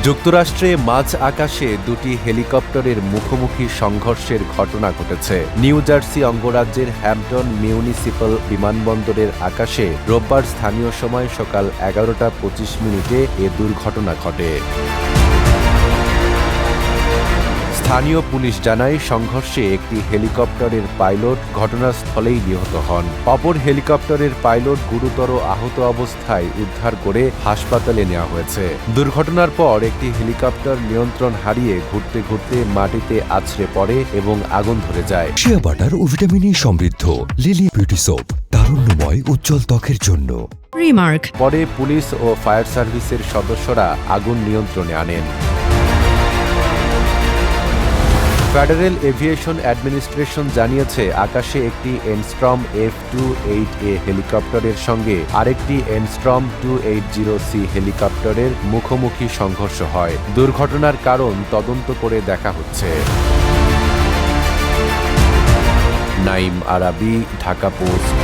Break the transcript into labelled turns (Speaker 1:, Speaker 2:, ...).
Speaker 1: যুক্তরাষ্ট্রে মাঝ আকাশে দুটি হেলিকপ্টারের মুখোমুখি সংঘর্ষের ঘটনা ঘটেছে। নিউ জার্সি অঙ্গরাজ্যের হ্যাম্পটন মিউনিসিপ্যাল বিমানবন্দরের আকাশে রোববার স্থানীয় সময় সকাল 11:25 এ দুর্ঘটনা ঘটে। স্থানীয় পুলিশ জানায়, সংঘর্ষে একটি হেলিকপ্টারের পাইলট ঘটনাস্থলেই নিহত হন। অপর হেলিকপ্টারের পাইলট গুরুতর আহত অবস্থায় উদ্ধার করে হাসপাতালে নেওয়া হয়েছে। দুর্ঘটনার পর একটি হেলিকপ্টার নিয়ন্ত্রণ হারিয়ে ঘুরতে ঘুরতে মাটিতে আছড়ে পড়ে এবং আগুন ধরে যায়।
Speaker 2: শিয়া বাটার ও ভিটামিন ই সমৃদ্ধ লিলি বিউটি সোপ, তারুণ্যময় উজ্জ্বল ত্বকের জন্য।
Speaker 3: রিমার্ক।
Speaker 1: পরে পুলিশ ও ফায়ার সার্ভিসের সদস্যরা আগুন নিয়ন্ত্রণে আনেন। ফেডারেল এভিয়েশন অ্যাডমিনিস্ট্রেশন জানিয়েছে, আকাশে একটি এনস্ট্রম F-28A হেলিকপ্টারের সঙ্গে আরেকটি এনস্ট্রম 280C হেলিকপ্টারের মুখোমুখি সংঘর্ষ হয়। দুর্ঘটনার কারণ তদন্ত করে দেখা হচ্ছে। নাইম আরাবি, ঢাকা পোস্ট।